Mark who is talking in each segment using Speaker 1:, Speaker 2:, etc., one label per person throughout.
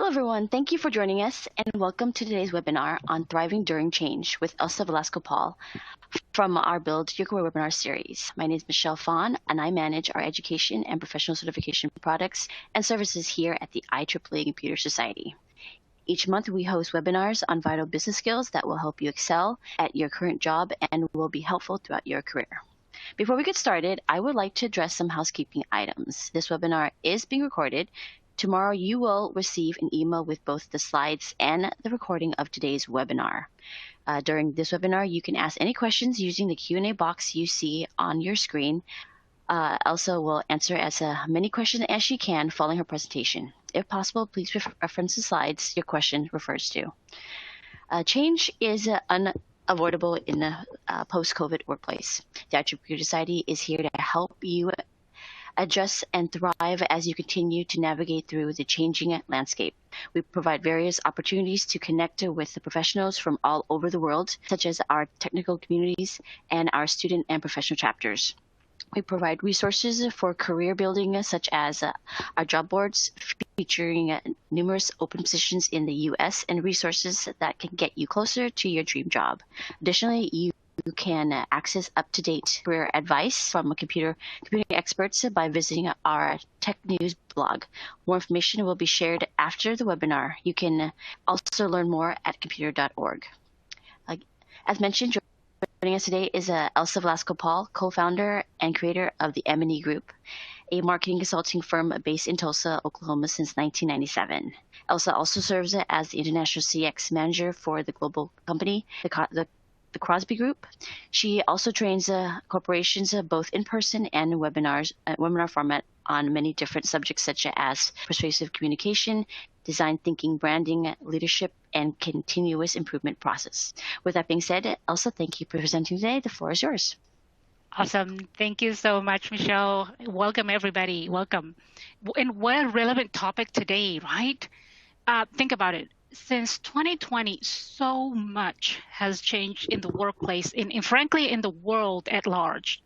Speaker 1: Hello, everyone. Thank you for joining us, and welcome to today's webinar on Thriving During Change with Elsa Velasco-Paul from our Build Your Career webinar series. My name is Michelle Fawn, and I manage our education and professional certification products and services here at the IEEE Computer Society. Each month, we host webinars on vital business skills that will help you excel at your current job and will be helpful throughout your career. Before we get started, I would like to address some housekeeping items. This webinar is being recorded. Tomorrow, you will receive an email with both the slides and the recording of today's webinar. During this webinar, you can ask any questions using the Q&A box you see on your screen. Elsa will answer as many questions as she can following her presentation. If possible, please reference the slides your question refers to. Change is unavoidable in the post-COVID workplace. The IEEE Computer Society is here to help you adjust and thrive as you continue to navigate through the changing landscape. We provide various opportunities to connect with the professionals from all over the world, such as our technical communities and our student and professional chapters. We provide resources for career building, such as our job boards featuring numerous open positions in the U.S. and resources that can get you closer to your dream job. Additionally, you can access up-to-date career advice from computer experts by visiting our Tech News blog. More information will be shared after the webinar. You can also learn more at computer.org. As mentioned, joining us today is Elsa Velasco-Paul, co-founder and creator of the M&E Group, a marketing consulting firm based in Tulsa, Oklahoma since 1997. Elsa also serves as the international CX manager for the global company, the Crosby Group. She also trains corporations both in person and webinar format on many different subjects such as persuasive communication, design thinking, branding, leadership, and continuous improvement process. With that being said, Elsa, thank you for presenting today. The floor is yours.
Speaker 2: Awesome. Thank you so much, Michelle. Welcome, everybody. Welcome. And what a relevant topic today, right? Think about it. Since 2020, so much has changed in the workplace and frankly, in the world at large.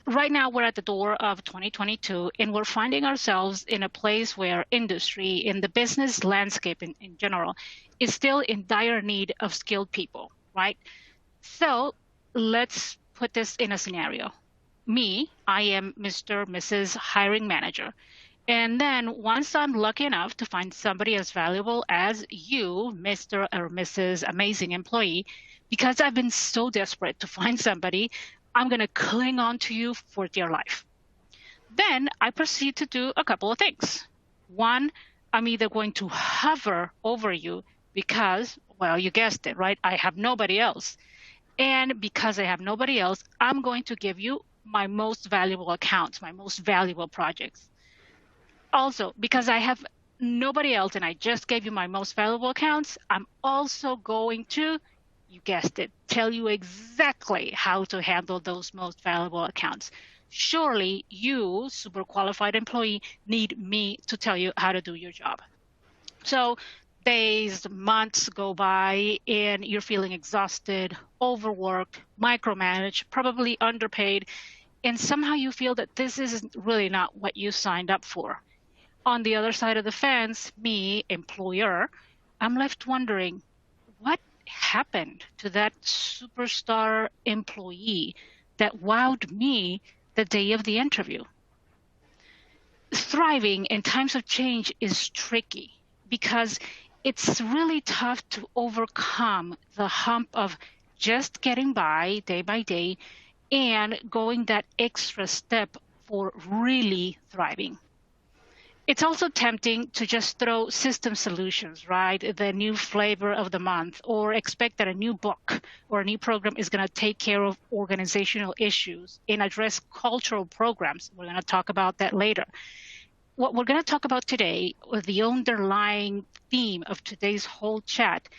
Speaker 2: Right now, we're at the door of 2022, and we're finding ourselves in a place where industry, in the business landscape in general, is still in dire need of skilled people, right? So let's put this in a scenario. Me, I am Mr. Mrs. Hiring Manager. And then once I'm lucky enough to find somebody as valuable as you, Mr. or Mrs. Amazing Employee, because I've been so desperate to find somebody, I'm going to cling on to you for dear life. Then I proceed to do a couple of things. One, I'm either going to hover over you because, well, you guessed it, right? I have nobody else. And because I have nobody else, I'm going to give you my most valuable accounts, my most valuable projects. Also, because I have nobody else and I just gave you my most valuable accounts, I'm also going to, you guessed it, tell you exactly how to handle those most valuable accounts. Surely you, super qualified employee, need me to tell you how to do your job. So days, months go by and you're feeling exhausted, overworked, micromanaged, probably underpaid, and somehow you feel that this is really not what you signed up for. On the other side of the fence, me, employer, I'm left wondering, what happened to that superstar employee that wowed me the day of the interview? Thriving in times of change is tricky because it's really tough to overcome the hump of just getting by day and going that extra step for really thriving. It's also tempting to just throw system solutions, right? The new flavor of the month, or expect that a new book or a new program is going to take care of organizational issues and address cultural programs. We're going to talk about that later. What we're going to talk about today, or the underlying theme of today's whole chat,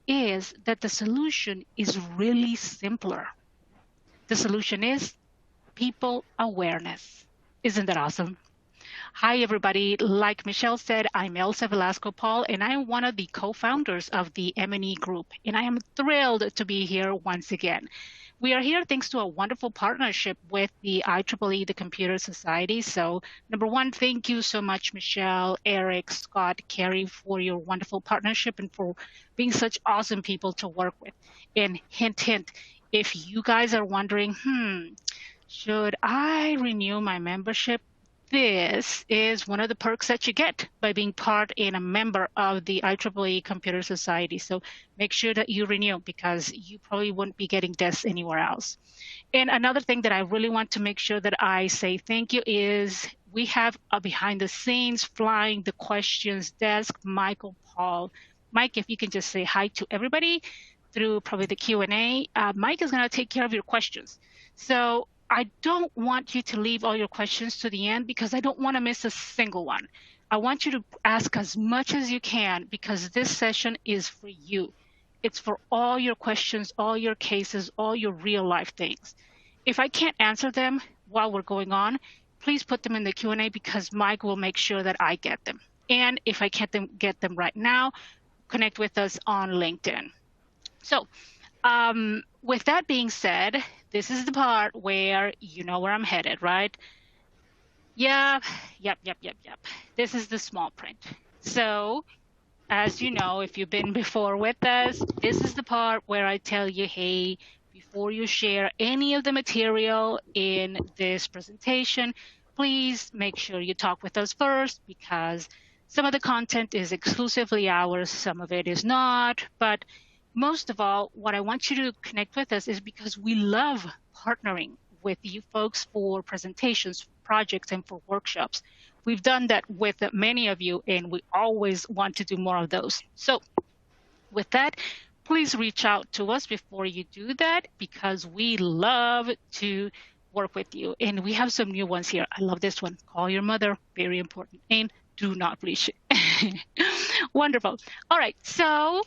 Speaker 2: is that the solution is really simpler. The solution is people awareness. Isn't that awesome? Hi, everybody. Like Michelle said, I'm Elsa Velasco-Paul, and I'm one of the co-founders of the M&E Group, and I am thrilled to be here once again. We are here thanks to a wonderful partnership with the IEEE, the Computer Society. So number one, thank you so much, Michelle, Eric, Scott, Carrie, for your wonderful partnership and for being such awesome people to work with. And hint, hint, if you guys are wondering, should I renew my membership? This is one of the perks that you get by being part and a member of the IEEE Computer Society. So make sure that you renew because you probably wouldn't be getting this anywhere else. And another thing that I really want to make sure that I say thank you is we have a behind the scenes flying the questions desk, Michael Paul. Mike, if you can just say hi to everybody through probably the Q&A. Mike is going to take care of your questions. So I don't want you to leave all your questions to the end because I don't want to miss a single one. I want you to ask as much as you can because this session is for you. It's for all your questions, all your cases, all your real life things. If I can't answer them while we're going on, please put them in the Q&A because Mike will make sure that I get them. And if I can't get them right now, connect with us on LinkedIn. So with that being said, this is the part where you know where I'm headed, right? Yep. This is the small print. So as you know, if you've been before with us, this is the part where I tell you, hey, before you share any of the material in this presentation, please make sure you talk with us first because some of the content is exclusively ours, some of it is not, but most of all, what I want you to connect with us is because we love partnering with you folks for presentations, projects, and for workshops. We've done that with many of you, and we always want to do more of those. So with that, please reach out to us before you do that because we love to work with you. And we have some new ones here. I love this one. Call your mother, very important. And do not bleach it. Wonderful. All right, so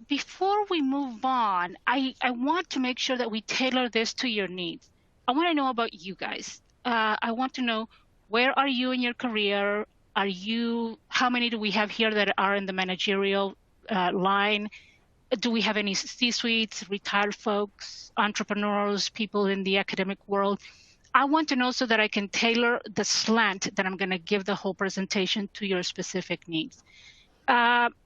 Speaker 2: before we move on, I want to make sure that we tailor this to your needs. I want to know about you guys. I want to know where are you in your career? How many do we have here that are in the managerial line? Do we have any C-suites, retired folks, entrepreneurs, people in the academic world? I want to know so that I can tailor the slant that I'm going to give the whole presentation to your specific needs.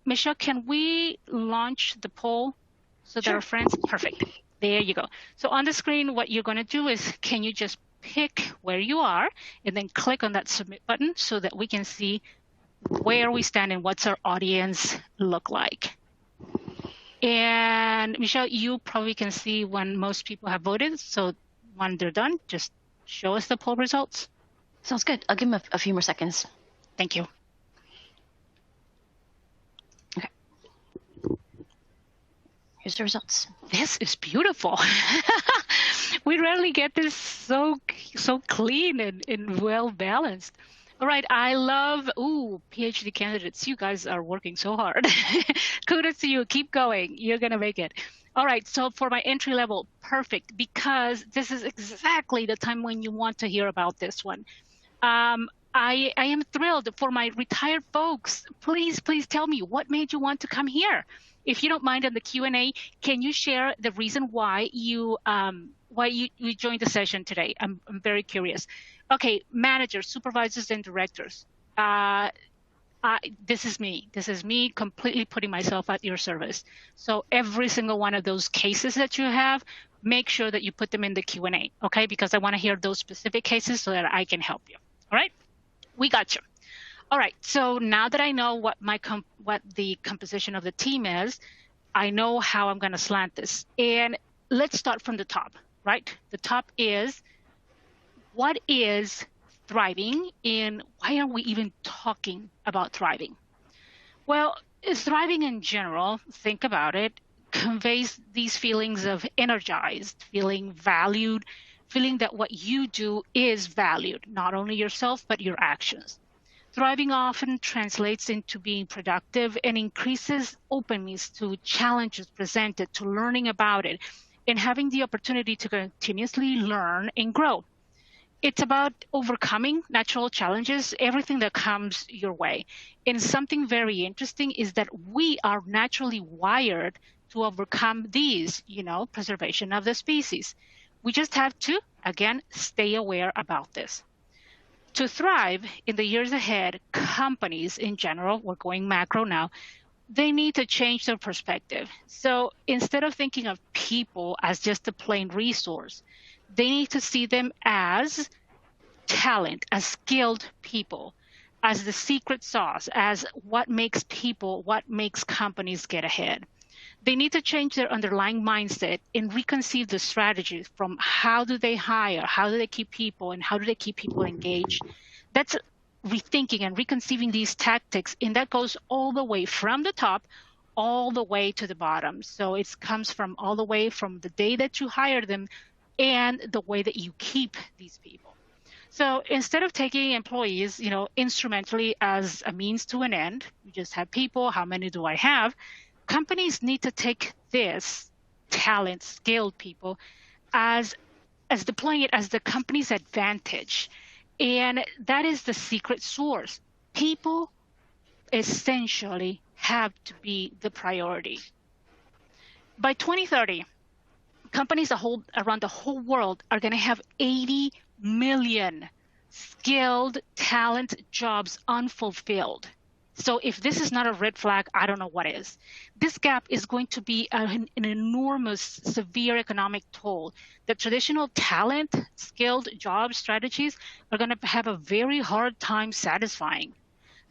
Speaker 2: Michelle, can we launch the poll so that our friends? Perfect. There you go. So on the screen, what you're going to do is, can you just pick where you are and then click on that submit button so that we can see where we stand and what's our audience look like. And Michelle, you probably can see when most people have voted. So when they're done, just show us the poll results.
Speaker 1: Sounds good. I'll give them a few more seconds.
Speaker 2: Thank you.
Speaker 1: Here's the results.
Speaker 2: This is beautiful. We rarely get this so clean and well balanced. All right, I love, PhD candidates. You guys are working so hard. Kudos to you. Keep going. You're going to make it. All right, so for my entry level, perfect, because this is exactly the time when you want to hear about this one. I am thrilled for my retired folks. Please tell me what made you want to come here. If you don't mind in the Q&A, can you share the reason why you joined the session today? I'm very curious. Okay, managers, supervisors, and directors. This is me. This is me completely putting myself at your service. So every single one of those cases that you have, make sure that you put them in the Q&A, okay? Because I want to hear those specific cases so that I can help you. All right, we got you. All right, so now that I know what the composition of the team is, I know how I'm going to slant this. And let's start from the top, right? The top is, what is thriving and why are we even talking about thriving? Well, thriving in general, think about it, conveys these feelings of energized, feeling valued, feeling that what you do is valued, not only yourself, but your actions. Thriving often translates into being productive and increases openness to challenges presented, to learning about it, and having the opportunity to continuously learn and grow. It's about overcoming natural challenges, everything that comes your way. And something very interesting is that we are naturally wired to overcome these, preservation of the species. We just have to, again, stay aware about this. To thrive in the years ahead, companies in general, we're going macro now, they need to change their perspective. So instead of thinking of people as just a plain resource, they need to see them as talent, as skilled people, as the secret sauce, as what makes people, what makes companies get ahead. They need to change their underlying mindset and reconceive the strategies from how do they hire, how do they keep people, and how do they keep people engaged. That's rethinking and reconceiving these tactics, and that goes all the way from the top all the way to the bottom. So it comes from all the way from the day that you hire them and the way that you keep these people. So instead of taking employees, instrumentally as a means to an end, you just have people, how many do I have? Companies need to take this talent, skilled people, as deploying it as the company's advantage. And that is the secret source. People essentially have to be the priority. By 2030, companies around the whole world are going to have 80 million skilled talent jobs unfulfilled. So if this is not a red flag, I don't know what is. This gap is going to be an enormous, severe economic toll. The traditional talent, skilled job strategies are going to have a very hard time satisfying.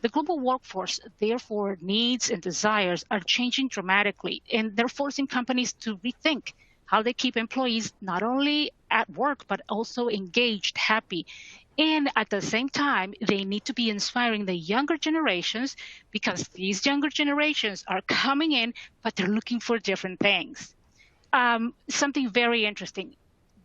Speaker 2: The global workforce, therefore, needs and desires are changing dramatically, and they're forcing companies to rethink how they keep employees not only at work, but also engaged, happy. And at the same time, they need to be inspiring the younger generations because these younger generations are coming in, but they're looking for different things. Something very interesting.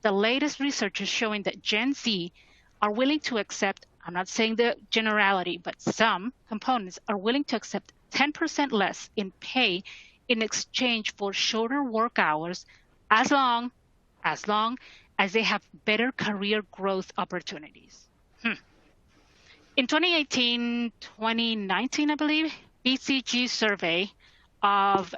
Speaker 2: The latest research is showing that Gen Z are willing to accept, I'm not saying the generality, but some components are willing to accept 10% less in pay in exchange for shorter work hours as long as they have better career growth opportunities. In 2018, 2019, I believe, BCG survey of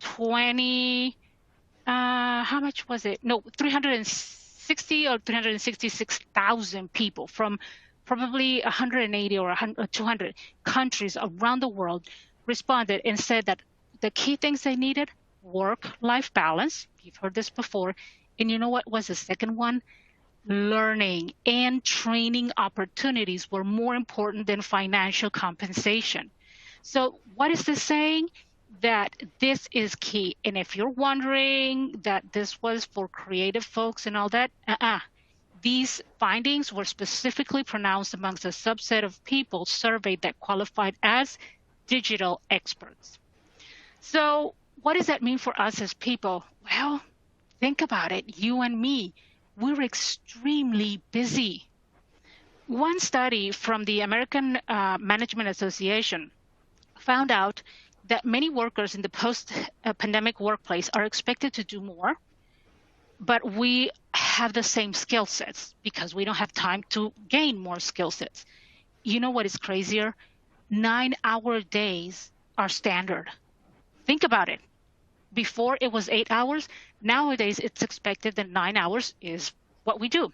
Speaker 2: 360 or 366,000 people from probably 180 or 200 countries around the world responded and said that the key things they needed, work-life balance. You've heard this before. And you know what was the second one? Learning and training opportunities were more important than financial compensation. So what is this saying? That this is key. And if you're wondering that this was for creative folks and all that, these findings were specifically pronounced amongst a subset of people surveyed that qualified as digital experts. So what does that mean for us as people? Well, think about it. You and me, we're extremely busy. One study from the American Management Association found out that many workers in the post-pandemic workplace are expected to do more, but we have the same skill sets because we don't have time to gain more skill sets. You know what is crazier? 9-hour days are standard. Think about it. Before it was 8 hours. Nowadays, it's expected that 9 hours is what we do.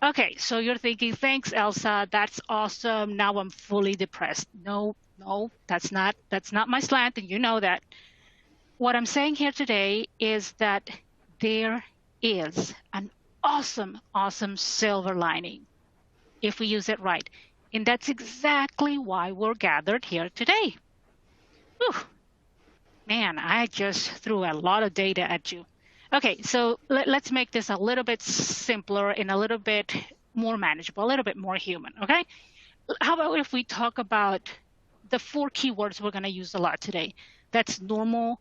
Speaker 2: Okay, so you're thinking, thanks, Elsa. That's awesome. Now I'm fully depressed. No, that's not my slant, and you know that. What I'm saying here today is that there is an awesome, awesome silver lining if we use it right. And that's exactly why we're gathered here today. Whew. Man, I just threw a lot of data at you. Okay, so let's make this a little bit simpler and a little bit more manageable, a little bit more human, okay? How about if we talk about the 4 keywords we're going to use a lot today? That's normal,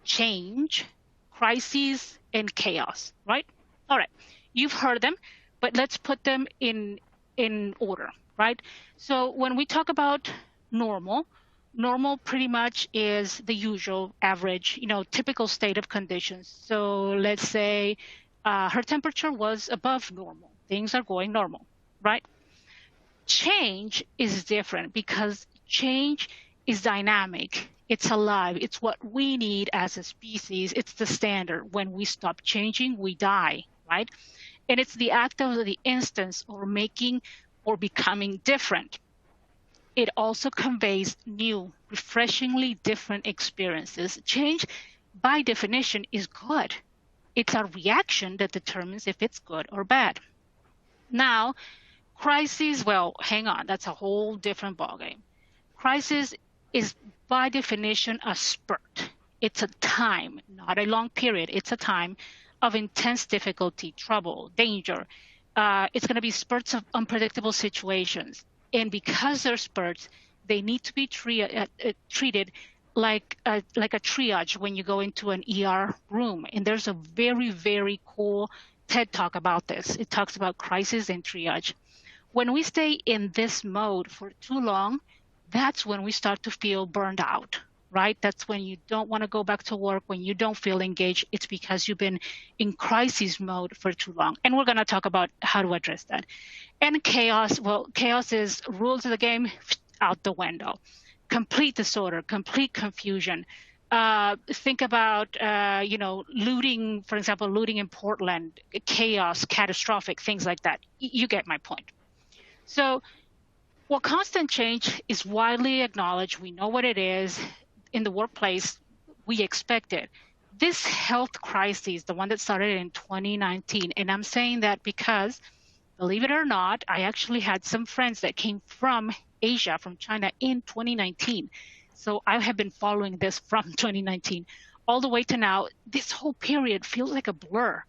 Speaker 2: change, crises, and chaos, right? All right, you've heard them, but let's put them in order, right? So when we talk about normal pretty much is the usual average, typical state of conditions. So let's say her temperature was above normal. Things are going normal, right? Change is different because change is dynamic It's alive. It's what we need as a species. It's the standard. When we stop changing, we die, right? And it's the act of the instance or making or becoming different. It also conveys new, refreshingly different experiences. Change, by definition, is good. It's our reaction that determines if it's good or bad. Now, crisis, well, hang on, that's a whole different ballgame. Crisis is by definition a spurt. It's a time, not a long period. It's a time of intense difficulty, trouble, danger. It's going to be spurts of unpredictable situations. And because they're spurts, they need to be treated like a triage when you go into an ER room. And there's a very, very cool TED Talk about this. It talks about crisis and triage. When we stay in this mode for too long, that's when we start to feel burned out, right? That's when you don't want to go back to work, when you don't feel engaged. It's because you've been in crisis mode for too long. And we're going to talk about how to address that. And chaos, well, chaos is rules of the game out the window. Complete disorder, complete confusion. Think about, looting, for example, looting in Portland, chaos, catastrophic, things like that. You get my point. So, well, constant change is widely acknowledged. We know what it is. In the workplace, we expect it. This health crisis, the one that started in 2019, and I'm saying that because, believe it or not, I actually had some friends that came from Asia, from China in 2019. So I have been following this from 2019 all the way to now. This whole period feels like a blur.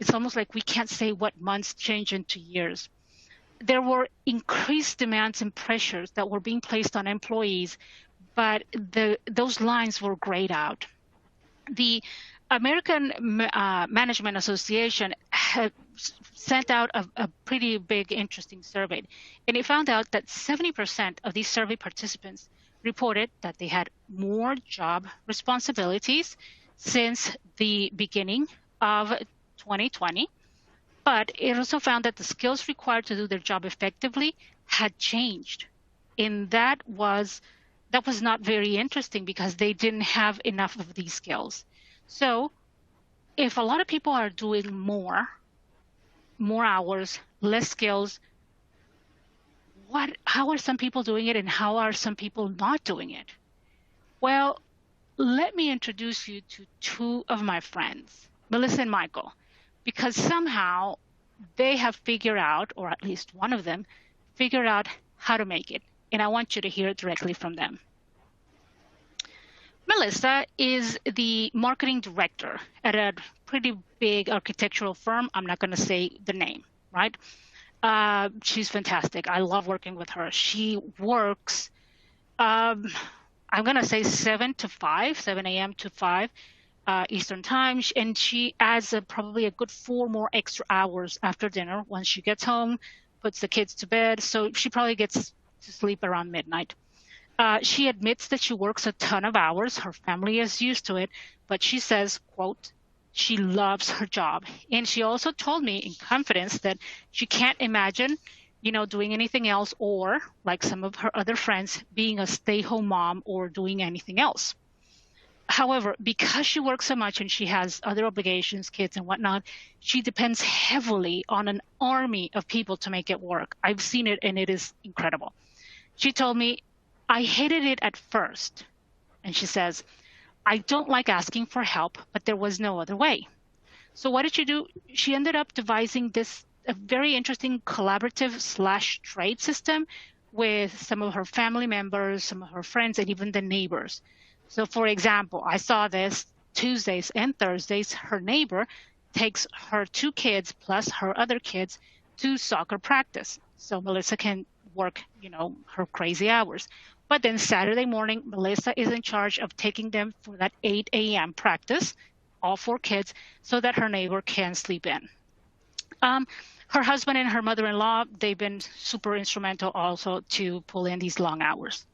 Speaker 2: It's almost like we can't say what months change into years. There were increased demands and pressures that were being placed on employees, but those lines were grayed out. The American Management Association had sent out a pretty big, interesting survey, and it found out that 70% of these survey participants reported that they had more job responsibilities since the beginning of 2020. But it also found that the skills required to do their job effectively had changed. And that was not very interesting because they didn't have enough of these skills. So if a lot of people are doing more hours, less skills, how are some people doing it and how are some people not doing it? Well, let me introduce you to two of my friends, Melissa and Michael, because somehow they have figured out, or at least one of them, figured out how to make it. And I want you to hear it directly from them. Melissa is the marketing director at a pretty big architectural firm. I'm not going to say the name, right? She's fantastic. I love working with her. She works, I'm going to say 7 a.m. to 5 Eastern time. And she adds probably a good 4 more extra hours after dinner once she gets home, puts the kids to bed. So she probably gets to sleep around midnight. She admits that she works a ton of hours. Her family is used to it, but she says, quote, she loves her job. And she also told me in confidence that she can't imagine, doing anything else, or like some of her other friends, being a stay-home mom or doing anything else. However, because she works so much and she has other obligations, kids and whatnot, she depends heavily on an army of people to make it work. I've seen it and it is incredible. She told me, I hated it at first. And she says, I don't like asking for help, but there was no other way. So what did she do? She ended up devising a very interesting collaborative / trade system with some of her family members, some of her friends, and even the neighbors. So for example, I saw this Tuesdays and Thursdays, her neighbor takes her 2 kids plus her other kids to soccer practice. So Melissa can work, her crazy hours. But then Saturday morning, Melissa is in charge of taking them for that 8 a.m. practice, all 4 kids, so that her neighbor can sleep in. Her husband and her mother-in-law, they've been super instrumental also to pull in these long hours.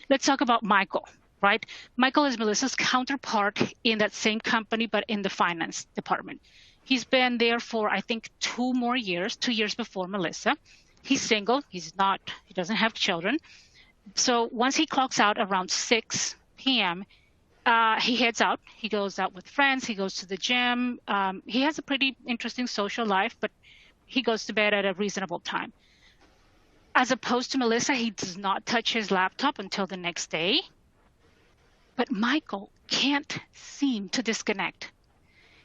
Speaker 2: Let's talk about Michael, right? Michael is Melissa's counterpart in that same company, but in the finance department. He's been there for, I think, 2 years before Melissa. He's single. He doesn't have children. So once he clocks out around 6 p.m., he heads out. He goes out with friends. He goes to the gym. He has a pretty interesting social life, but he goes to bed at a reasonable time. As opposed to Melissa, he does not touch his laptop until the next day. But Michael can't seem to disconnect.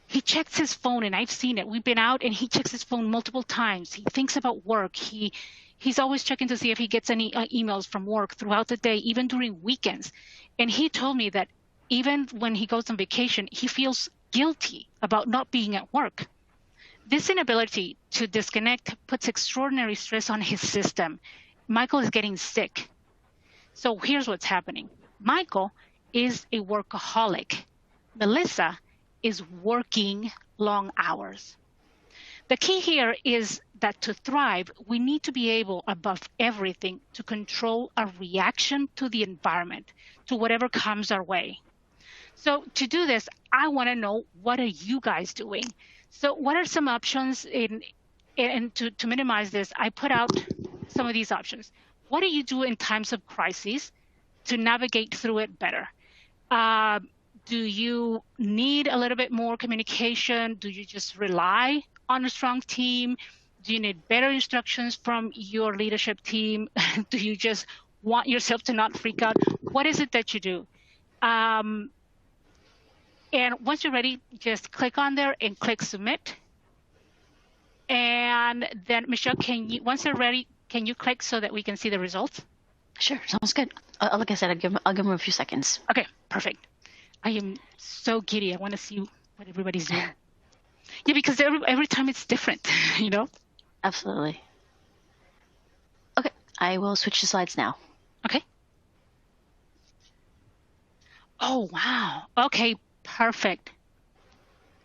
Speaker 2: He checks his phone, and I've seen it. We've been out, and he checks his phone multiple times. He thinks about work. He's always checking to see if he gets any emails from work throughout the day, even during weekends. And he told me that even when he goes on vacation, he feels guilty about not being at work. This inability to disconnect puts extraordinary stress on his system. Michael is getting sick. So here's what's happening. Michael is a workaholic. Melissa is working long hours. The key here is that to thrive, we need to be able, above everything, to control our reaction to the environment, to whatever comes our way. So to do this, I want to know, what are you guys doing? So what are some options and to minimize this, I put out some of these options. What do you do in times of crises to navigate through it better? Do you need a little bit more communication? Do you just rely on a strong team? Do you need better instructions from your leadership team? Do you just want yourself to not freak out? What is it that you do? And once you're ready, just click on there and click submit. And then, Michelle, once you're ready, can you click so that we can see the results?
Speaker 1: Sure, sounds good. Like I said, I'll give him a few seconds.
Speaker 2: Okay, perfect. I am so giddy. I want to see what everybody's doing. Yeah, because every time it's different, you know?
Speaker 1: Absolutely. Okay, I will switch to slides now.
Speaker 2: Okay. Oh, wow. Okay, perfect.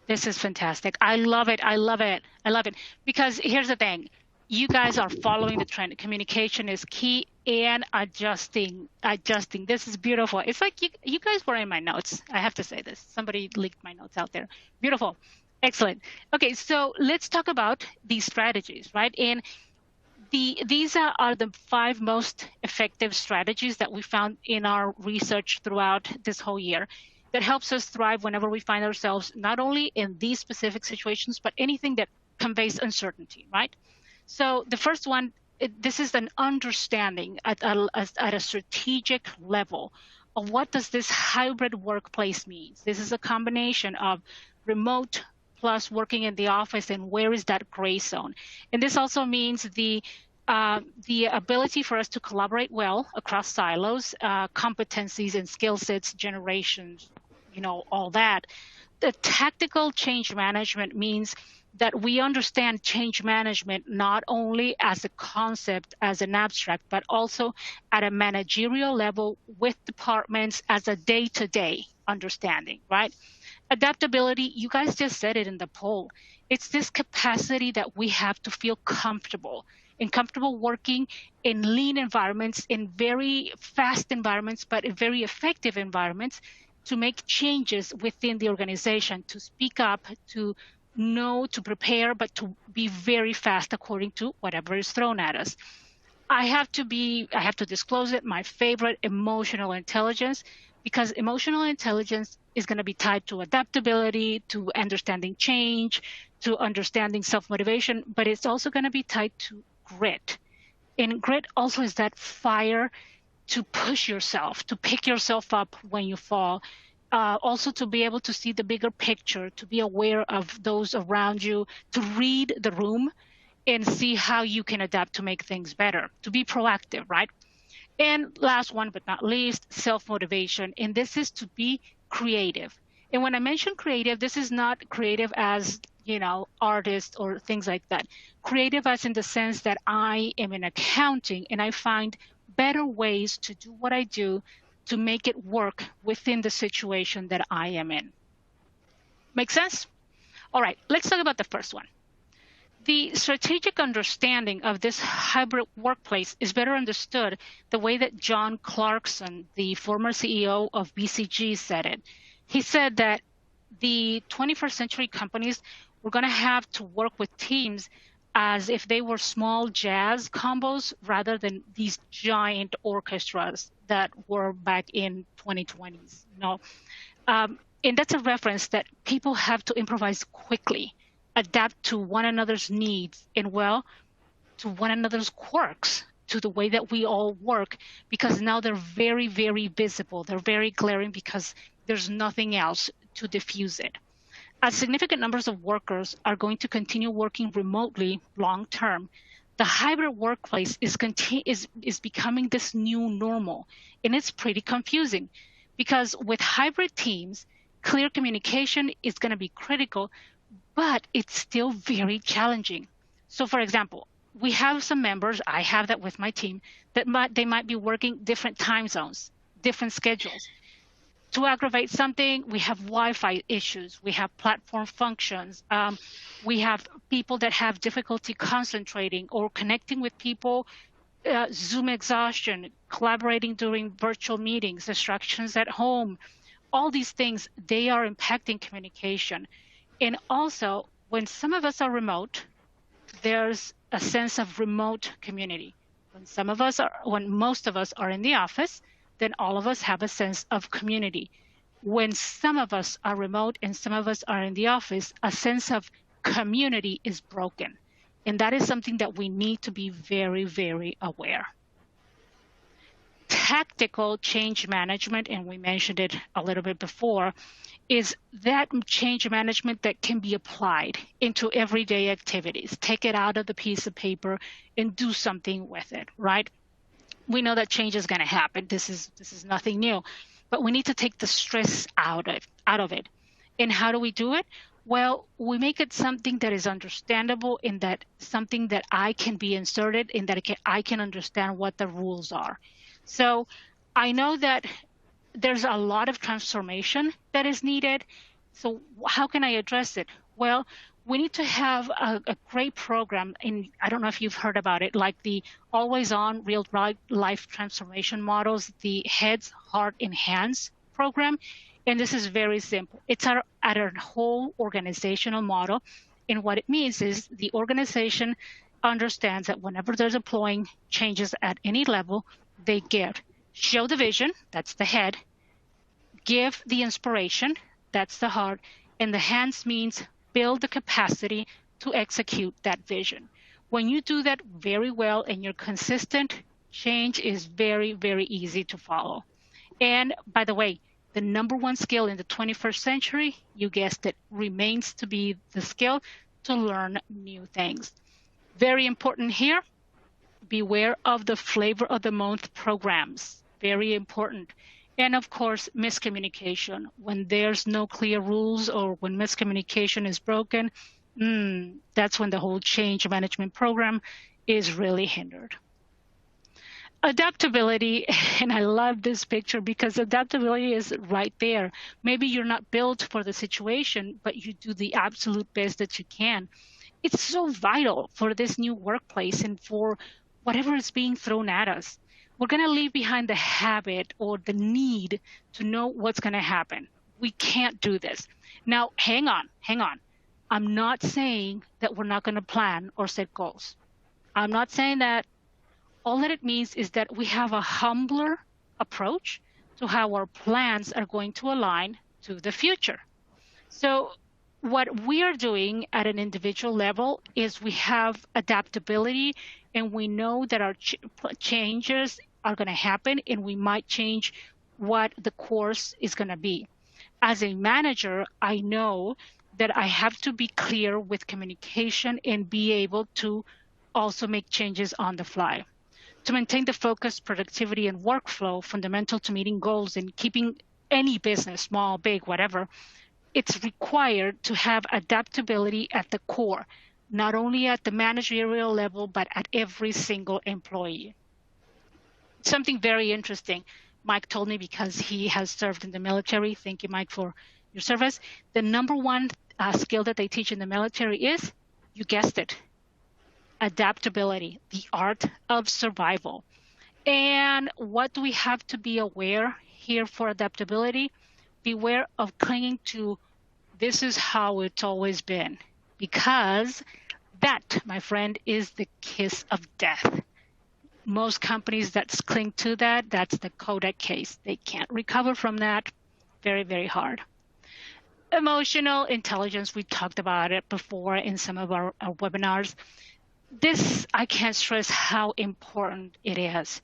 Speaker 2: This is fantastic. I love it. I love it. I love it. Because here's the thing. You guys are following the trend. Communication is key, and adjusting. This is beautiful. It's like you guys were in my notes. I have to say this. Somebody leaked my notes out there. Beautiful. Excellent. Okay, so let's talk about these strategies, right? And these are the 5 most effective strategies that we found in our research throughout this whole year that helps us thrive whenever we find ourselves not only in these specific situations, but anything that conveys uncertainty, right? So the first one, this is an understanding at a strategic level of what does this hybrid workplace mean. This is a combination of remote plus working in the office, and where is that gray zone? And this also means the ability for us to collaborate well across silos, competencies and skill sets, generations, all that. The tactical change management means that we understand change management not only as a concept, as an abstract, but also at a managerial level with departments as a day-to-day understanding, right? Adaptability, you guys just said it in the poll. It's this capacity that we have to feel comfortable working in lean environments, in very fast environments, but in very effective environments to make changes within the organization, to speak up, to know, to prepare, but to be very fast according to whatever is thrown at us. I have to disclose it, my favorite, emotional intelligence, because emotional intelligence is going to be tied to adaptability, to understanding change, to understanding self-motivation, but it's also going to be tied to grit. And grit also is that fire to push yourself, to pick yourself up when you fall, also to be able to see the bigger picture, to be aware of those around you, to read the room and see how you can adapt to make things better, to be proactive, right? And last one but not least, self-motivation. And this is to be creative. And when I mention creative, this is not creative as, artist or things like that. Creative as in the sense that I am in accounting and I find better ways to do what I do to make it work within the situation that I am in. Make sense? All right, let's talk about the first one. The strategic understanding of this hybrid workplace is better understood the way that John Clarkson, the former CEO of BCG, said it. He said that the 21st century companies were going to have to work with teams as if they were small jazz combos rather than these giant orchestras that were back in 2020s. And that's a reference that people have to improvise quickly, adapt to one another's needs, and to one another's quirks, to the way that we all work, because now they're very, very visible. They're very glaring because there's nothing else to diffuse it. As significant numbers of workers are going to continue working remotely long term, the hybrid workplace is becoming this new normal, and it's pretty confusing because with hybrid teams, clear communication is going to be critical, but it's still very challenging. So for example, we have some members, I have that with my team, that they might be working different time zones, different schedules. To aggravate something, we have Wi-Fi issues, we have platform functions, we have people that have difficulty concentrating or connecting with people, Zoom exhaustion, collaborating during virtual meetings, distractions at home. All these things, they are impacting communication. And also, when some of us are remote, there's a sense of remote community. When most of us are in the office, then all of us have a sense of community. When some of us are remote and some of us are in the office, a sense of community is broken. And that is something that we need to be very, very aware. Tactical change management, and we mentioned it a little bit before, is that change management that can be applied into everyday activities. Take it out of the piece of paper and do something with it, right? We know that change is going to happen. This is nothing new, but we need to take the stress out of it. And how do we do it? Well, we make it something that is understandable, in that something that I can be inserted in, that I can understand what the rules are. So I know that there's a lot of transformation that is needed. So how can I address it? Well, we need to have a great program, and I don't know if you've heard about it, like the always on real life transformation models, the Heads, Heart, and Hands program. And this is very simple. It's at a whole organizational model. And what it means is the organization understands that whenever they're deploying changes at any level, they show the vision, that's the head, give the inspiration, that's the heart, and the hands means build the capacity to execute that vision. When you do that very well and you're consistent, change is very, very easy to follow. And by the way, the number one skill in the 21st century, you guessed it, remains to be the skill to learn new things. Very important here, beware of the flavor of the month programs. Very important. And of course, miscommunication. When there's no clear rules or when miscommunication is broken, that's when the whole change management program is really hindered. Adaptability, and I love this picture because adaptability is right there. Maybe you're not built for the situation, but you do the absolute best that you can. It's so vital for this new workplace and for whatever is being thrown at us. We're going to leave behind the habit or the need to know what's going to happen. We can't do this. Now, hang on. I'm not saying that we're not going to plan or set goals. I'm not saying that. All that it means is that we have a humbler approach to how our plans are going to align to the future. So what we are doing at an individual level is we have adaptability, and we know that our changes are going to happen, and we might change what the course is going to be. As a manager, I know that I have to be clear with communication and be able to also make changes on the fly. To maintain the focus, productivity, and workflow fundamental to meeting goals and keeping any business, small, big, whatever, it's required to have adaptability at the core, not only at the managerial level, but at every single employee. Something very interesting, Mike told me, because he has served in the military. Thank you, Mike, for your service. The number one skill that they teach in the military is, you guessed it, adaptability, the art of survival. And what do we have to be aware here for adaptability? Beware of clinging to this is how it's always been, because That, my friend, is the kiss of death. Most companies that cling to that, that's the Kodak case. They can't recover from that. Very, very hard. Emotional intelligence, we talked about it before in some of our webinars. This, I can't stress how important it is,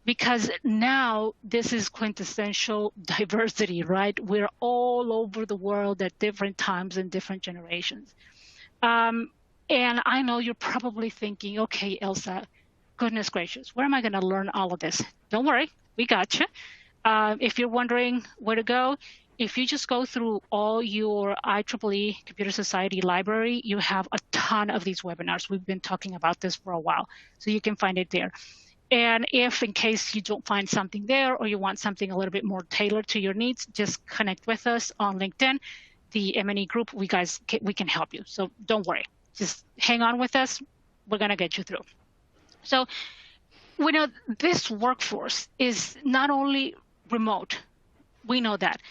Speaker 2: because now this is quintessential diversity, right? We're all over the world at different times and different generations. And I know you're probably thinking, okay, Elsa, goodness gracious, where am I going to learn all of this? Don't worry, we got you. If you're wondering where to go, if you just go through all your IEEE Computer Society library, you have a ton of these webinars. We've been talking about this for a while, so you can find it there. And if in case you don't find something there or you want something a little bit more tailored to your needs, just connect with us on LinkedIn, the M&E group. We can help you. So don't worry. Just hang on with us. We're going to get you through. So we know this workforce is not only remote. We know that.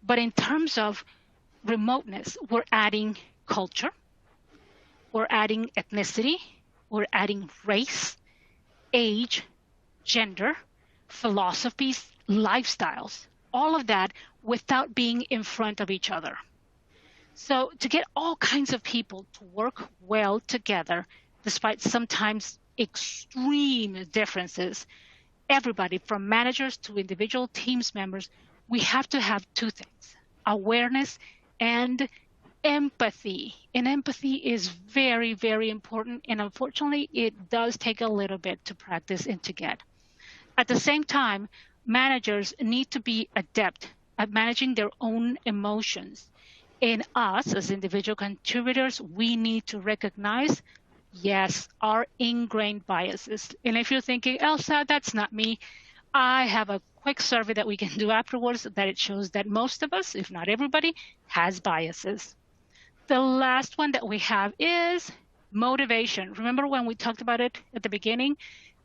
Speaker 2: But in terms of remoteness, we're adding culture. We're adding ethnicity. We're adding race, age, gender, philosophies, lifestyles, all of that without being in front of each other. So to get all kinds of people to work well together, despite sometimes extreme differences, everybody from managers to individual teams members, we have to have two things: awareness and empathy. And empathy is very, very important. And unfortunately, it does take a little bit to practice and to get. At the same time, managers need to be adept at managing their own emotions. And us, as individual contributors, we need to recognize, yes, our ingrained biases. And if you're thinking, Elsa, that's not me, I have a quick survey that we can do afterwards that it shows that most of us, if not everybody, has biases. The last one that we have is motivation. Remember when we talked about it at the beginning?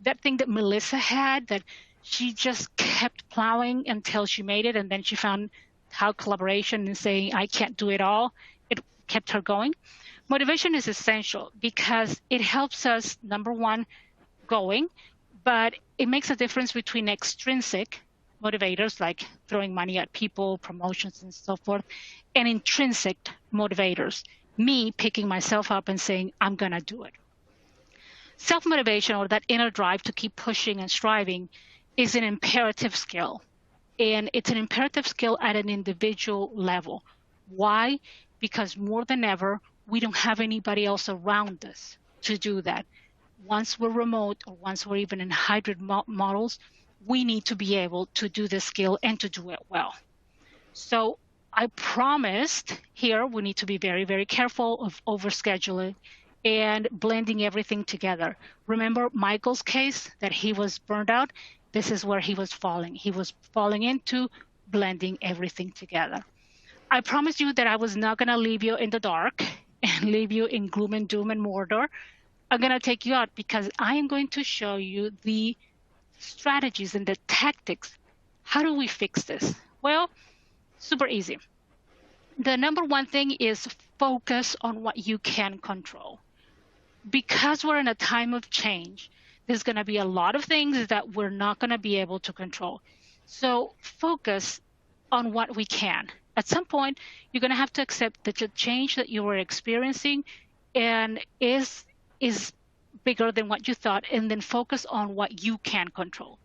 Speaker 2: That thing that Melissa had, that she just kept plowing until she made it, and then she found how collaboration and saying, I can't do it all, it kept her going. Motivation is essential because it helps us, number one, going, but it makes a difference between extrinsic motivators like throwing money at people, promotions, and so forth, and intrinsic motivators, me picking myself up and saying, I'm going to do it. Self-motivation, or that inner drive to keep pushing and striving, is an imperative skill. And it's an imperative skill at an individual level. Why? Because more than ever, we don't have anybody else around us to do that. Once we're remote, or once we're even in hybrid models, we need to be able to do this skill and to do it well. So I promised here, we need to be very, very careful of overscheduling and blending everything together. Remember Michael's case that he was burned out? This is where he was falling. He was falling into blending everything together. I promised you that I was not going to leave you in the dark and leave you in gloom and doom and Mordor. I'm going to take you out because I am going to show you the strategies and the tactics. How do we fix this? Well, super easy. The number one thing is focus on what you can control. Because we're in a time of change, there's going to be a lot of things that we're not going to be able to control. So focus on what we can. At some point, you're going to have to accept that the change that you are experiencing and is bigger than what you thought, and then focus on what you can control.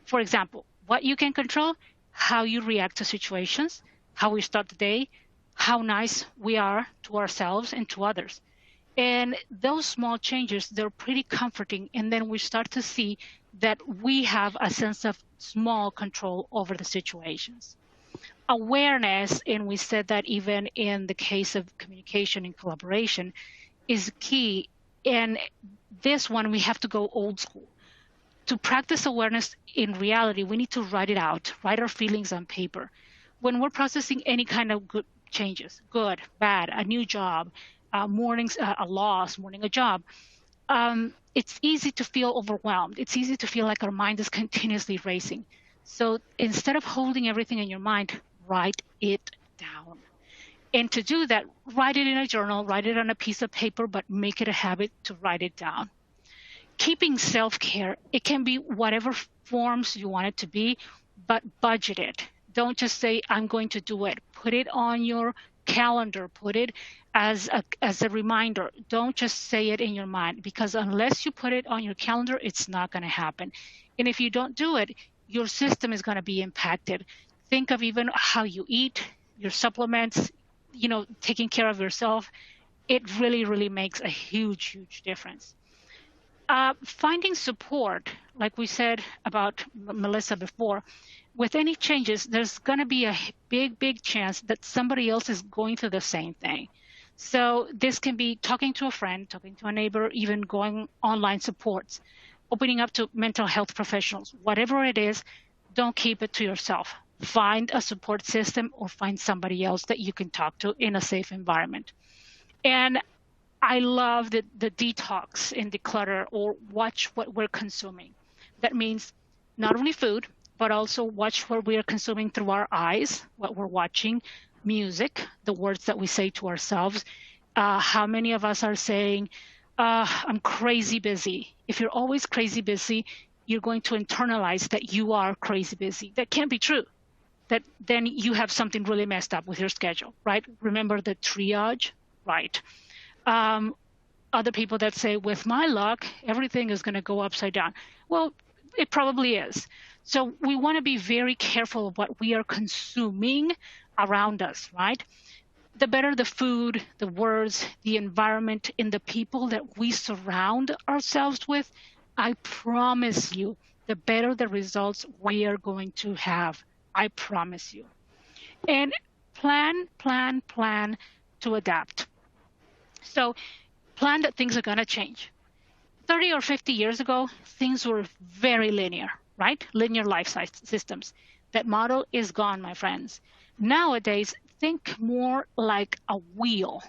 Speaker 2: For example, what you can control: how you react to situations, how we start the day, how nice we are to ourselves and to others. And those small changes, they're pretty comforting. And then we start to see that we have a sense of small control over the situations. Awareness, and we said that even in the case of communication and collaboration, is key. And this one, we have to go old school. To practice awareness in reality, we need to write it out, write our feelings on paper. When we're processing any kind of good changes, good, bad, a new job, mourning a loss, mourning a job, it's easy to feel overwhelmed. It's easy to feel like our mind is continuously racing. So instead of holding everything in your mind, write it down. And to do that, write it in a journal, write it on a piece of paper, but make it a habit to write it down. Keeping self-care, it can be whatever forms you want it to be, but budget it. Don't just say, I'm going to do it. Put it on your calendar. Put it as a reminder. Don't just say it in your mind, because unless you put it on your calendar, it's not going to happen. And if you don't do it, your system is going to be impacted. Think of even how you eat, your supplements, taking care of yourself. It really, really makes a huge, huge difference. Finding support, like we said about Melissa before, with any changes, there's going to be a big, big chance that somebody else is going through the same thing. So this can be talking to a friend, talking to a neighbor, even going online supports, opening up to mental health professionals. Whatever it is, don't keep it to yourself. Find a support system or find somebody else that you can talk to in a safe environment. And I love the detox and declutter, or watch what we're consuming. That means not only food, but also watch what we are consuming through our eyes, what we're watching, music, the words that we say to ourselves. How many of us are saying, I'm crazy busy? If you're always crazy busy, you're going to internalize that you are crazy busy. That can't be true. That then you have something really messed up with your schedule, right? Remember the triage, right? Other people that say, with my luck, everything is going to go upside down. Well, it probably is. So we want to be very careful of what we are consuming around us, right? The better the food, the words, the environment, and the people that we surround ourselves with, I promise you, the better the results we are going to have. I promise you. And plan to adapt. So plan that things are going to change. 30 or 50 years ago, things were very linear, right? Linear life systems. That model is gone, my friends. Nowadays, think more like a wheel,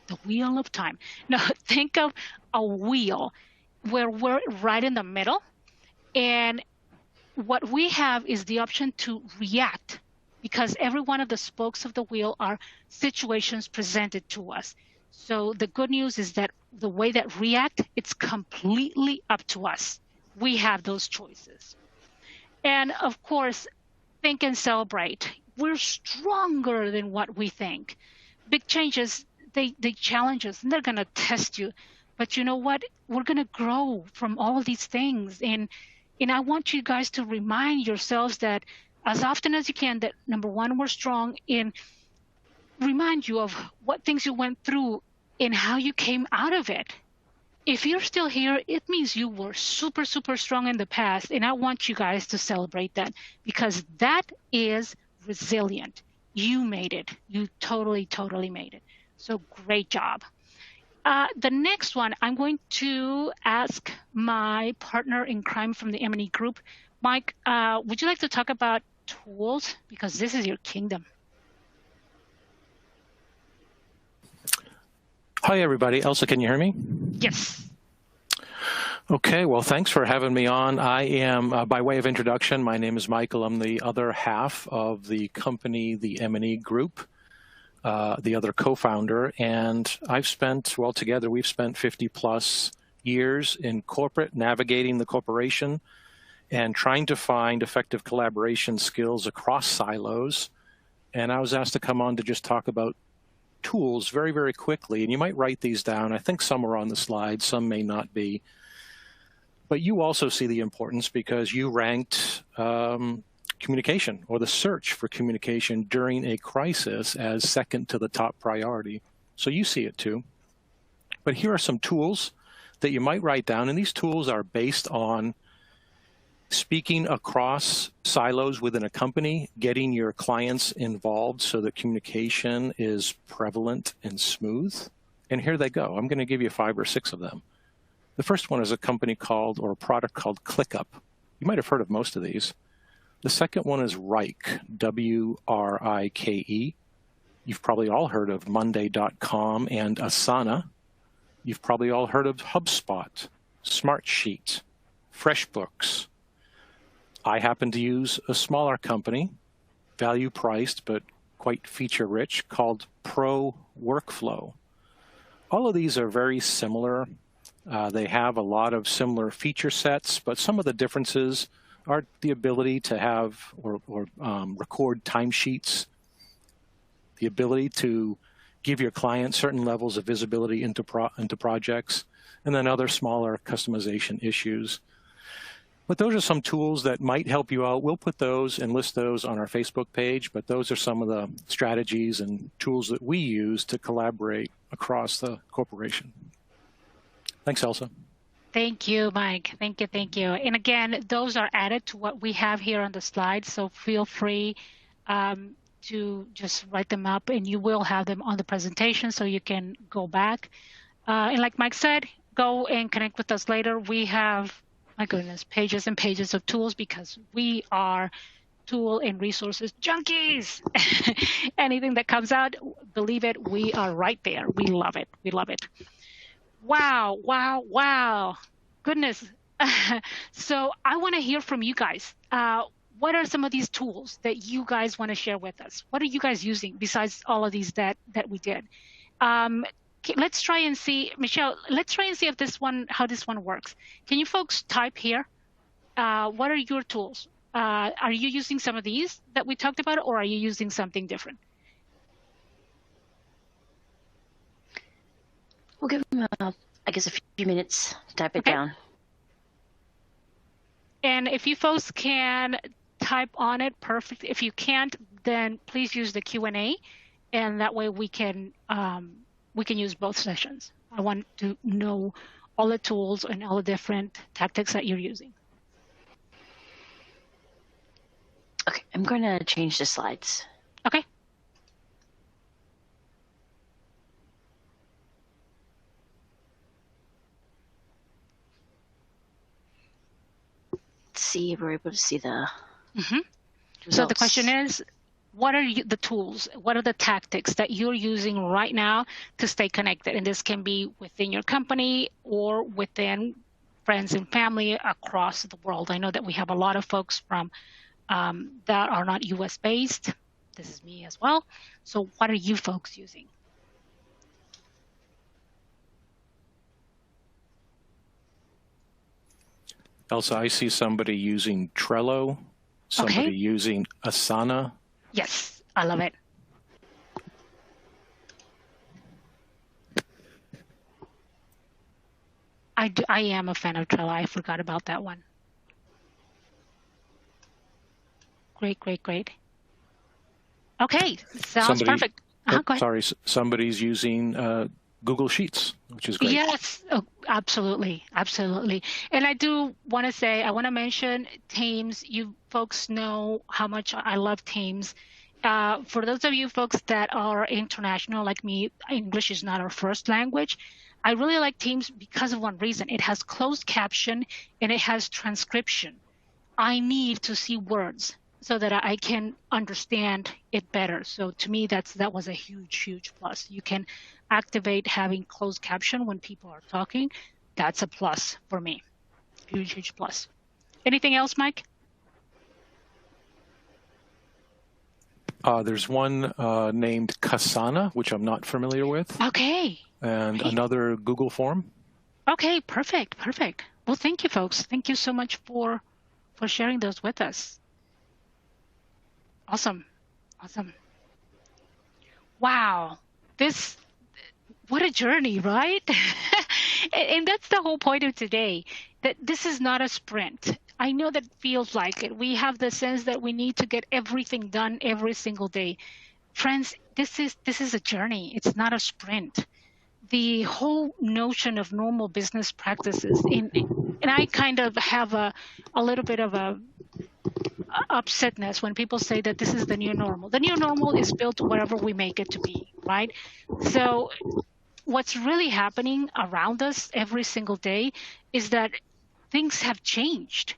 Speaker 2: the wheel of time. No, think of a wheel where we're right in the middle. And what we have is the option to react, because every one of the spokes of the wheel are situations presented to us. So the good news is that the way that react, it's completely up to us. We have those choices. And of course, think and celebrate. We're stronger than what we think. Big changes, they challenge us, and they're going to test you. But you know what? We're going to grow from all these things. And I want you guys to remind yourselves that as often as you can, that number one, we're strong, and remind you of what things you went through and how you came out of it. If you're still here, it means you were super, super strong in the past. And I want you guys to celebrate that, because that is resilient. You made it. You totally, totally made it. So great job. The next one, I'm going to ask my partner in crime from the M&E group. Mike, would you like to talk about tools? Because this is your kingdom.
Speaker 3: Hi, everybody. Elsa, can you hear me?
Speaker 2: Yes.
Speaker 3: Okay, well, thanks for having me on. I am, by way of introduction, my name is Michael. I'm the other half of the company, the M&E group, the other co-founder, and together we've spent 50 plus years in corporate, navigating the corporation and trying to find effective collaboration skills across silos. And I was asked to come on to just talk about tools very, very quickly. And you might write these down. I think some are on the slide, some may not be. But you also see the importance because you ranked communication, or the search for communication during a crisis, as second to the top priority. So you see it too. But here are some tools that you might write down. And these tools are based on speaking across silos within a company, getting your clients involved so that communication is prevalent and smooth. And here they go. I'm going to give you 5 or 6 of them. The first one is a company called, or a product called ClickUp. You might have heard of most of these. The second one is Wrike, W-R-I-K-E. You've probably all heard of Monday.com and Asana. You've probably all heard of HubSpot, Smartsheet, FreshBooks. I happen to use a smaller company, value priced, but quite feature-rich, called Pro Workflow. All of these are very similar. They have a lot of similar feature sets, but some of the differences are the ability to have or record timesheets, the ability to give your client certain levels of visibility into projects, and then other smaller customization issues. But those are some tools that might help you out. We'll put those and list those on our Facebook page, but those are some of the strategies and tools that we use to collaborate across the corporation. Thanks, Elsa.
Speaker 2: Thank you, Mike. Thank you, thank you. And again, those are added to what we have here on the slide, so feel free to just write them up, and you will have them on the presentation so you can go back. And like Mike said, go and connect with us later. We have, my goodness, pages and pages of tools because we are tool and resources junkies. Anything that comes out, believe it, we are right there. We love it. We love it. Wow, wow, wow. Goodness. So I want to hear from you guys. What are some of these tools that you guys want to share with us? What are you guys using besides all of these that we did? Let's try and see, Michelle, let's try and see if how this one works. Can you folks type here? What are your tools? Are you using some of these that we talked about, or are you using something different?
Speaker 1: We'll give them, I guess, a few minutes to type it down. And
Speaker 2: if you folks can type on it, perfect. If you can't, then please use the Q&A, and that way we can use both sessions. I want to know all the tools and all the different tactics that you're using.
Speaker 1: Okay, I'm going to change the slides.
Speaker 2: Okay.
Speaker 1: Let's see if we're able to see the results.
Speaker 2: So the question is, what are the tools? What are the tactics that you're using right now to stay connected? And this can be within your company or within friends and family across the world. I know that we have a lot of folks from that are not US based. This is me as well. So what are you folks using?
Speaker 3: Elsa, I see somebody using Trello, somebody using Asana.
Speaker 2: Yes, I love it. I am a fan of Trello. I forgot about that one. Great, great, great. Okay, sounds perfect. Go ahead.
Speaker 3: Sorry, somebody's using Google Sheets, which is great.
Speaker 2: Yes, oh, absolutely, absolutely. And I do want to say, I want to mention Teams. You folks know how much I love Teams. For those of you folks that are international like me, English is not our first language. I really like Teams because of one reason. It has closed caption and it has transcription. I need to see words so that I can understand it better. So to me, that was a huge, huge plus. You can activate having closed caption when people are talking. That's a plus for me. Huge, huge plus. Anything else, Mike?
Speaker 3: There's one named Kasana, which I'm not familiar with.
Speaker 2: Okay.
Speaker 3: And another Google form.
Speaker 2: Okay, perfect, perfect. Well, thank you, folks. Thank you so much for sharing those with us. Awesome, awesome. Wow, what a journey, right? And that's the whole point of today, that this is not a sprint. I know that feels like it. We have the sense that we need to get everything done every single day. Friends, this is a journey. It's not a sprint. The whole notion of normal business practices, and I kind of have a little bit of a upsetness when people say that this is the new normal. The new normal is built wherever we make it to be, right? So what's really happening around us every single day is that things have changed.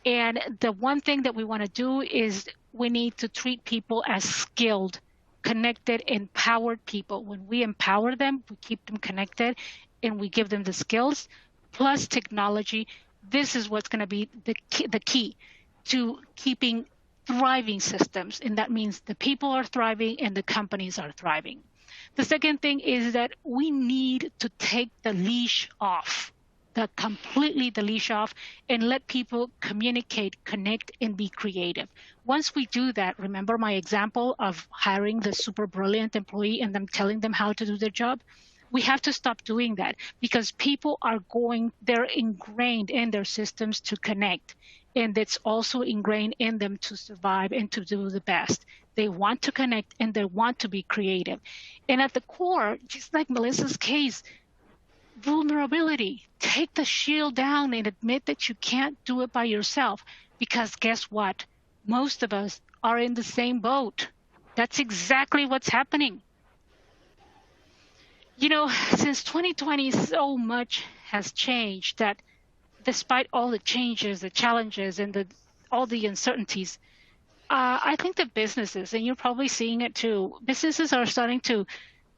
Speaker 2: And the one thing that we want to do is we need to treat people as skilled, connected, empowered people. When we empower them, we keep them connected, and we give them the skills, plus technology. This is what's going to be the key to keeping thriving systems, and that means the people are thriving and the companies are thriving. The second thing is that we need to take the leash off, completely the leash off, and let people communicate, connect, and be creative. Once we do that, remember my example of hiring the super brilliant employee and then telling them how to do their job? We have to stop doing that because people they're ingrained in their systems to connect. And it's also ingrained in them to survive and to do the best. They want to connect and they want to be creative. And at the core, just like Melissa's case, vulnerability. Take the shield down and admit that you can't do it by yourself. Because guess what? Most of us are in the same boat. That's exactly what's happening. Since 2020, so much has changed that despite all the changes, the challenges, and all the uncertainties, I think that businesses, and you're probably seeing it too, businesses are starting to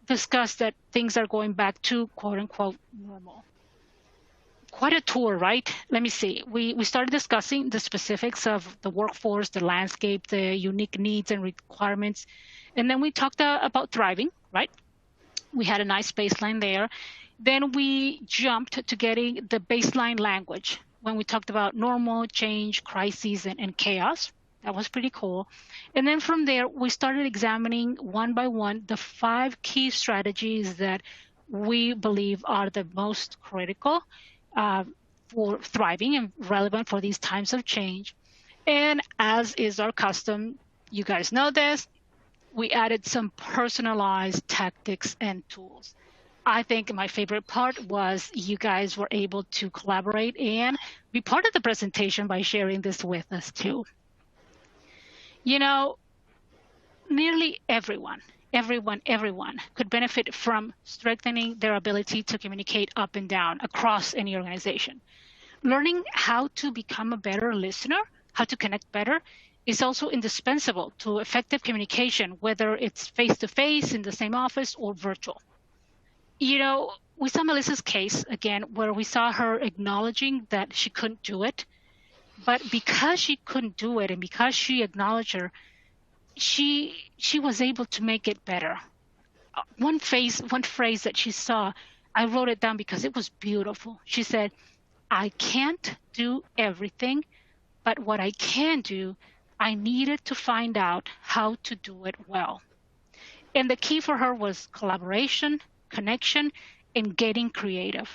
Speaker 2: discuss that things are going back to quote unquote normal. Quite a tour, right? Let me see. We started discussing the specifics of the workforce, the landscape, the unique needs and requirements. And then we talked about thriving, right? We had a nice baseline there. Then we jumped to getting the baseline language when we talked about normal, change, crises, and chaos. That was pretty cool. And then from there, we started examining one by one the 5 key strategies that we believe are the most critical for thriving and relevant for these times of change. And as is our custom, you guys know this, we added some personalized tactics and tools. I think my favorite part was you guys were able to collaborate and be part of the presentation by sharing this with us too. Nearly everyone could benefit from strengthening their ability to communicate up and down across any organization. Learning how to become a better listener, how to connect better, is also indispensable to effective communication, whether it's face-to-face in the same office or virtual. We saw Melissa's case again, where we saw her acknowledging that she couldn't do it. But because she couldn't do it and because she acknowledged her, she was able to make it better. One phrase that she saw, I wrote it down because it was beautiful. She said, I can't do everything, but what I can do, I needed to find out how to do it well. And the key for her was collaboration, connection, and getting creative.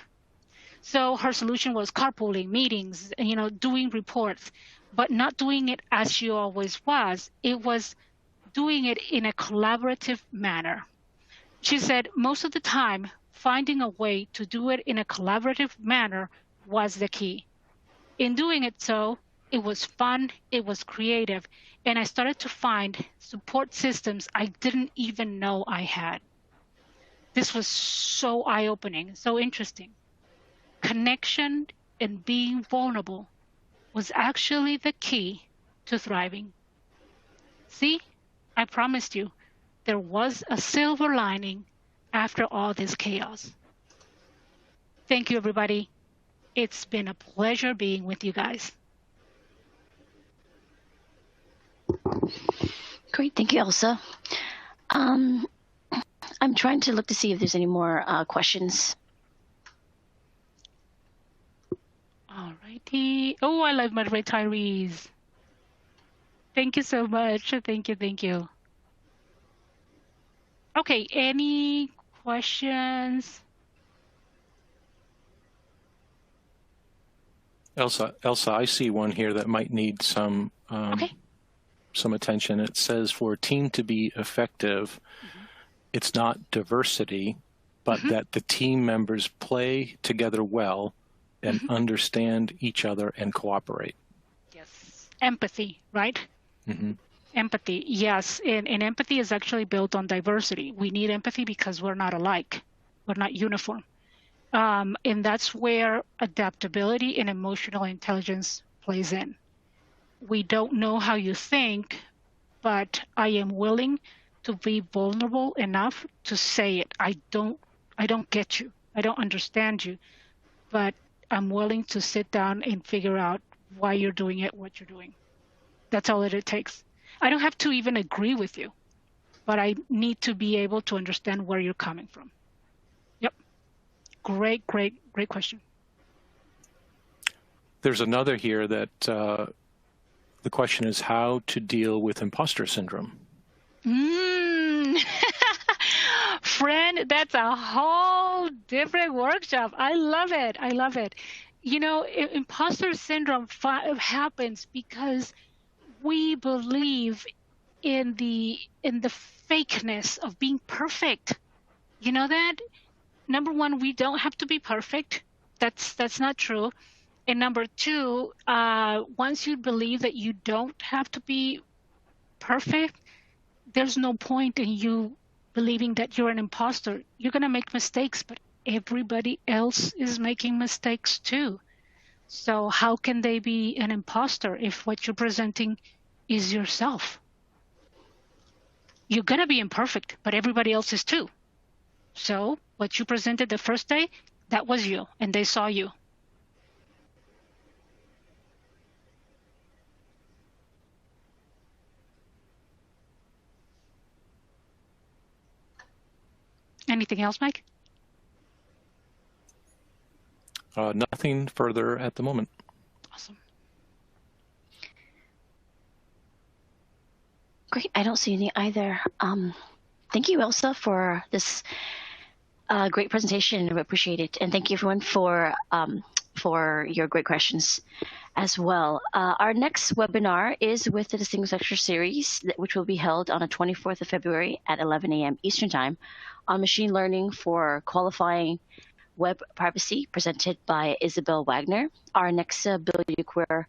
Speaker 2: So her solution was carpooling, meetings, doing reports, but not doing it as she always was. It was doing it in a collaborative manner. She said most of the time, finding a way to do it in a collaborative manner was the key. In doing it so, it was fun, it was creative, and I started to find support systems I didn't even know I had. This was so eye-opening, so interesting. Connection and being vulnerable was actually the key to thriving. See, I promised you, there was a silver lining after all this chaos. Thank you, everybody. It's been a pleasure being with you guys.
Speaker 1: Great. Thank you, Elsa. I'm trying to look to see if there's any more questions.
Speaker 2: All righty. Oh, I love my retirees. Thank you so much. Thank you. Okay, any questions?
Speaker 3: Elsa, I see one here that might need some attention. It says for a team to be effective, it's not diversity, but that the team members play together well and understand each other and cooperate.
Speaker 2: Yes. Empathy, right? Empathy, yes. And empathy is actually built on diversity. We need empathy because we're not alike. We're not uniform. And that's where adaptability and emotional intelligence plays in. We don't know how you think, but I am willing to be vulnerable enough to say it. I don't get you. I don't understand you, but I'm willing to sit down and figure out why you're doing it, what you're doing. That's all that it takes. I don't have to even agree with you, but I need to be able to understand where you're coming from. Yep. Great question.
Speaker 3: There's another here that the question is how to deal with imposter syndrome.
Speaker 2: Friend, that's a whole different workshop. I love it. I love it. You know, imposter syndrome happens because we believe in the fakeness of being perfect. You know that? Number one, we don't have to be perfect. That's not true. And number two, once you believe that you don't have to be perfect, there's no point in you believing that you're an imposter. You're going to make mistakes, but everybody else is making mistakes too. So how can they be an imposter if what you're presenting is yourself? You're going to be imperfect, but everybody else is too. So what you presented the first day, that was you, and they saw you. Anything else, Mike?
Speaker 3: Nothing further at the moment.
Speaker 2: Awesome.
Speaker 1: Great. I don't see any either. Thank you, Elsa, for this great presentation. I appreciate it. And thank you, everyone, for your great questions as well. Our next webinar is with the Distinguished Lecture Series, which will be held on the 24th of February at 11 a.m. Eastern Time on machine learning for qualifying web privacy, presented by Isabel Wagner. Our next Build Your Career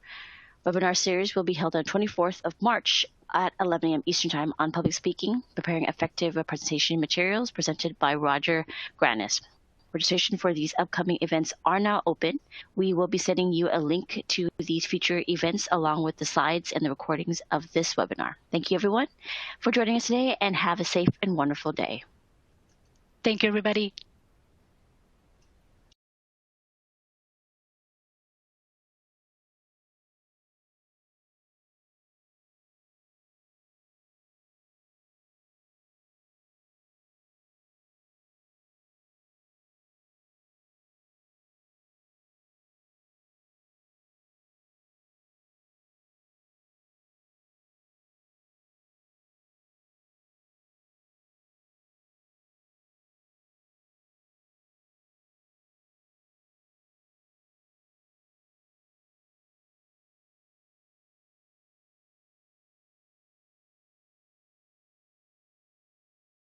Speaker 1: webinar series will be held on 24th of March at 11 a.m. Eastern Time on public speaking, preparing effective presentation materials, presented by Roger Granis. Registration for these upcoming events are now open. We will be sending you a link to these future events along with the slides and the recordings of this webinar. Thank you, everyone, for joining us today, and have a safe and wonderful day.
Speaker 2: Thank you, everybody.